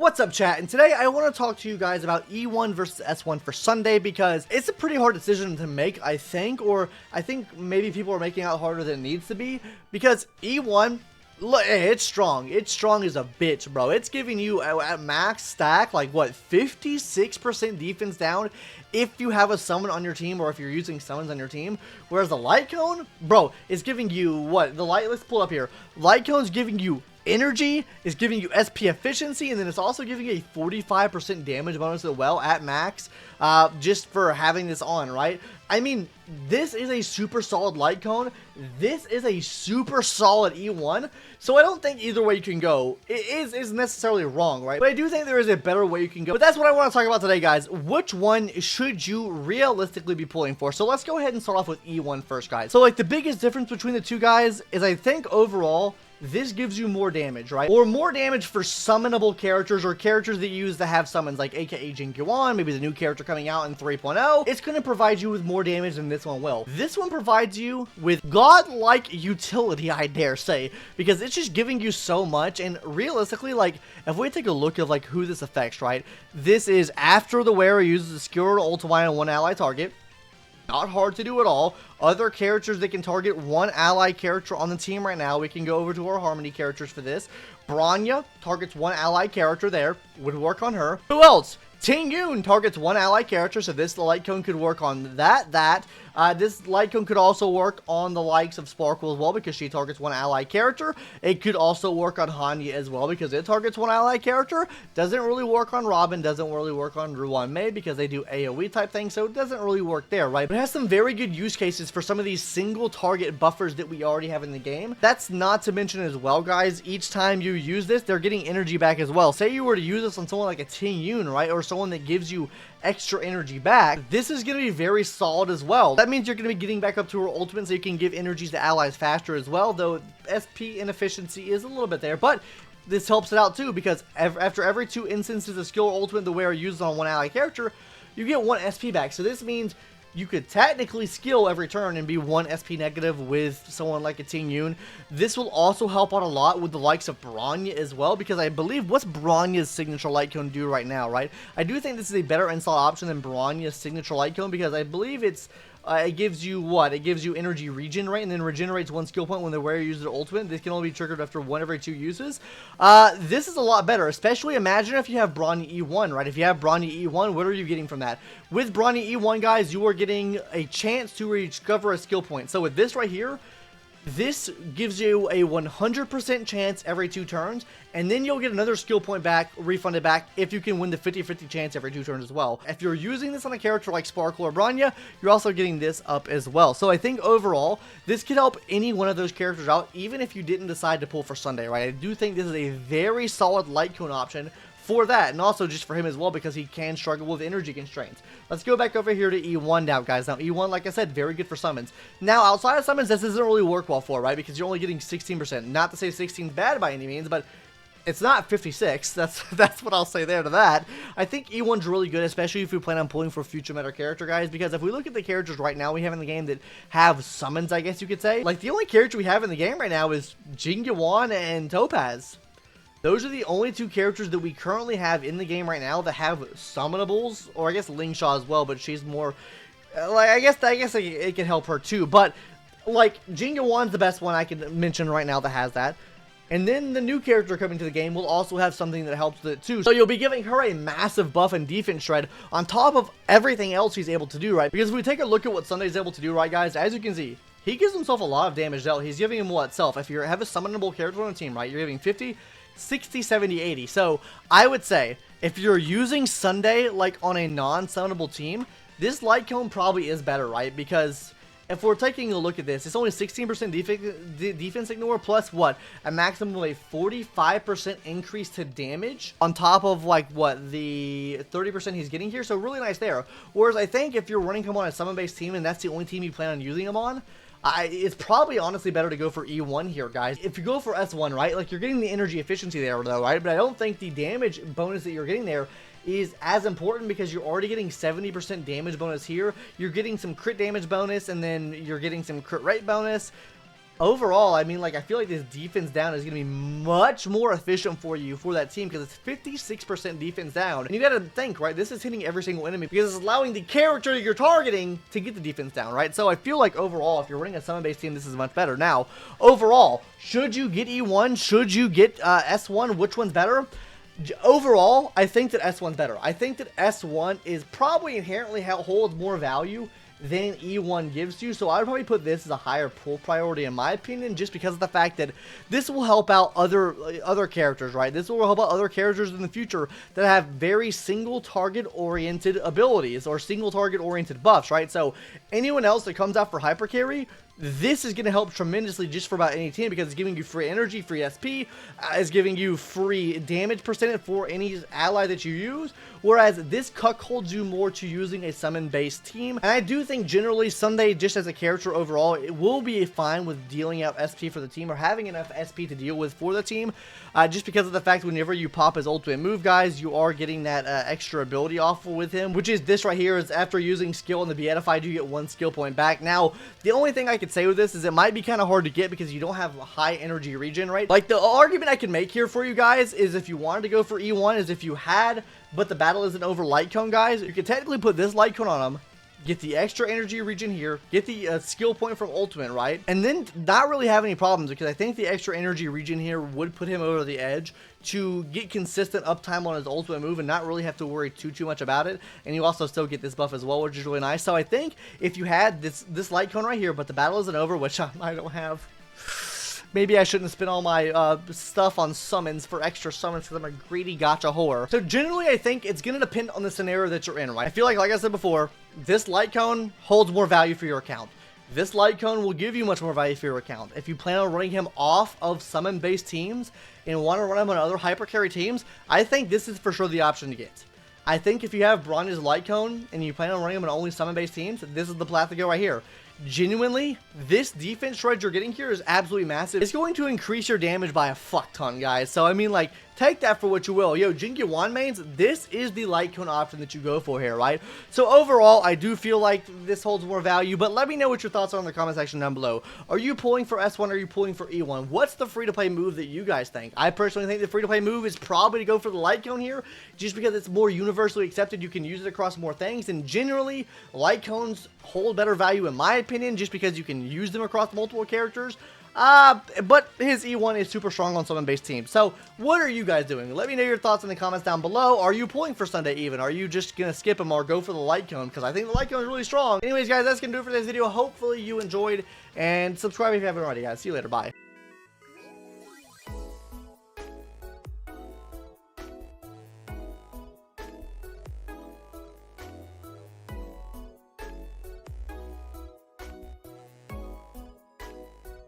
What's up, chat? And today I want to talk to you guys about E1 versus S1 for Sunday because it's a pretty hard decision to make, I think, or I think maybe people are making it out harder than it needs to be because E1, look, it's strong. It's strong as a bitch, bro. It's giving you at max stack, like what, 56% defense down if you have a summon on your team or if you're using summons on your team. Whereas the light cone, bro, is giving you what? Let's pull it up here. Light cone's giving you energy, is giving you SP efficiency, and then it's also giving you a 45% damage bonus as well at max, just for having this on, right? I mean, this is a super solid light cone. This is a super solid E1, so I don't think either way you can go is necessarily wrong, right? But I do think there is a better way you can go. But that's what I want to talk about today, guys. Which one should you realistically be pulling for? So let's go ahead and start off with E1 first, guys. So like the biggest difference between the two guys is I think overall this gives you more damage, right? Or more damage for summonable characters or characters that you use to have summons, like aka Jinkyuan, maybe the new character coming out in 3.0. It's going to provide you with more damage than this one will. This one provides you with godlike utility, I dare say, because it's just giving you so much. And realistically, like, if we take a look at like who this affects, right? This is after the wearer uses a skill or ultimate on one ally target. Not hard to do at all. Other characters that can target one ally character on the team right now. We can go over to our Harmony characters for this. Bronya targets one ally character there. Would work on her. Who else? Ting Yun targets one ally character, so this light cone could work on that. This light cone could also work on the likes of Sparkle as well because she targets one ally character. It could also work on Hanya as well because it targets one ally character. Doesn't really work on Robin, doesn't really work on Ruan Mei because they do AoE type things, so it doesn't really work there, right? But it has some very good use cases for some of these single target buffers that we already have in the game. That's not to mention as well, guys, each time you use this, they're getting energy back as well. Say you were to use this on someone like a Ting Yun, right? Or someone that gives you extra energy back, this is going to be very solid as well. That means you're going to be getting back up to her ultimate so you can give energies to allies faster as well, though SP inefficiency is a little bit there, but this helps it out too because after every 2 instances of skill or ultimate the wearer uses on one ally character, you get 1 SP back. So this means you could technically skill every turn and be 1 SP negative with someone like a Ting Yun. This will also help out a lot with the likes of Bronya as well, because I believe what's Bronya's signature light cone do right now, right? I do think this is a better install option than Bronya's signature light cone because I believe it's it gives you what? It gives you energy regen, right? And then regenerates 1 skill point when the wearer uses their ultimate. This can only be triggered after 1 every 2 uses. This is a lot better, especially imagine if you have Bronya E1, right? If you have Bronya E1, what are you getting from that? With Bronya E1, guys, you are getting a chance to recover a skill point. So with this right here, this gives you a 100% chance every 2 turns, and then you'll get another skill point back, refunded back, if you can win the 50-50 chance every 2 turns as well. If you're using this on a character like Sparkle or Bronya, you're also getting this up as well. So I think overall, this could help any one of those characters out, even if you didn't decide to pull for Sunday, right? I do think this is a very solid light cone option for that, and also just for him as well because he can struggle with energy constraints. Let's go back over here to E1 now, guys. Now E1, like I said, very good for summons. Now outside of summons, this doesn't really work well for, right? Because you're only getting 16%. Not to say 16 is bad by any means, but it's not 56. That's what I'll say there to that. I think E1's really good, especially if you plan on pulling for future meta character, guys, because if we look at the characters right now we have in the game that have summons, I guess you could say, like the only character we have in the game right now is Jingyuan and Topaz. Those are the only 2 characters that we currently have in the game right now that have summonables, or I guess Lingshaw as well, but she's more, like, I guess it can help her too, but, like, Jingyuan's the best one I can mention right now that has that. And then the new character coming to the game will also have something that helps with it too. So you'll be giving her a massive buff and defense shred on top of everything else he's able to do, right? Because if we take a look at what Sunday's able to do, right, guys, as you can see, he gives himself a lot of damage dealt. He's giving him what self? If you have a summonable character on a team, right, you're giving 50, 60, 70, 80. So I would say if you're using Sunday like on a non-summonable team, this light cone probably is better, right? Because if we're taking a look at this, it's only 16% defense ignore plus what? A maximum of a 45% increase to damage on top of like what the 30% he's getting here. So really nice there. Whereas I think if you're running him on a summon-based team and that's the only team you plan on using him on, it's probably honestly better to go for E1 here, guys. If you go for S1, right, like you're getting the energy efficiency there though, right? But I don't think the damage bonus that you're getting there is as important because you're already getting 70% damage bonus here. You're getting some crit damage bonus and then you're getting some crit rate bonus. overall, I mean, like, I feel like this defense down is going to be much more efficient for you for that team because it's 56% defense down. And you got to think, right, this is hitting every single enemy because it's allowing the character you're targeting to get the defense down, right? So I feel like overall, if you're running a summon-based team, this is much better. Now, overall, should you get E1? Should you get S1? Which one's better? Overall, I think that S1's better. I think that S1 is probably inherently holds more value than E1 gives you, so I would probably put this as a higher pull priority in my opinion, just because of the fact that this will help out other characters, right? This will help out other characters in the future that have very single target oriented abilities or single target oriented buffs, right? So anyone else that comes out for hyper carry, this is going to help tremendously just for about any team because it's giving you free energy, free SP, it's giving you free damage percentage for any ally that you use, whereas this cuckolds you more to using a summon-based team. And I do think generally Sunday, just as a character overall, it will be fine with dealing out SP for the team or having enough SP to deal with for the team, just because of the fact whenever you pop his ultimate move, guys, you are getting that extra ability off with him, which is this right here. Is after using skill in the Beatified, you get 1 skill point back. Now, the only thing I could say with this is it might be kind of hard to get because you don't have a high energy regen, right? Like, the argument I can make here for you guys is if you wanted to go for E1 is if you had, but the battle isn't over light cone, guys, you could technically put this light cone on him, get the extra energy regen here, get the skill point from ultimate, right? And then not really have any problems because I think the extra energy regen here would put him over the edge to get consistent uptime on his ultimate move and not really have to worry too much about it. And you also still get this buff as well, which is really nice. So I think if you had this light cone right here, but the battle isn't over, which I don't have. Maybe I shouldn't spend all my stuff on summons for extra summons because I'm a greedy gacha whore. So generally, I think it's going to depend on the scenario that you're in, right? I feel like I said before, this light cone holds more value for your account. This light cone will give you much more value for your account. If you plan on running him off of summon-based teams and want to run him on other hyper carry teams, I think this is for sure the option to get. I think if you have Bronze's light cone and you plan on running him on only summon-based teams, this is the path to go right here. Genuinely, this defense shred you're getting here is absolutely massive. It's going to increase your damage by a fuck ton, guys. So, I mean, like, take that for what you will. Yo, Jinky Wan mains, this is the light cone option that you go for here, right? So, overall, I do feel like this holds more value, but let me know what your thoughts are in the comment section down below. Are you pulling for S1 or are you pulling for E1? What's the free-to-play move that you guys think? I personally think the free-to-play move is probably to go for the light cone here, just because it's more universally accepted. You can use it across more things, and generally, light cones hold better value in my opinion, just because you can use them across multiple characters. But his E1 is super strong on summon-based teams. So, what are you guys doing? Let me know your thoughts in the comments down below. Are you pulling for Sunday even? Are you just gonna skip him or go for the light cone? Because I think the light cone is really strong. Anyways, guys, that's gonna do it for this video. Hopefully you enjoyed, and subscribe if you haven't already, guys. See you later. Bye.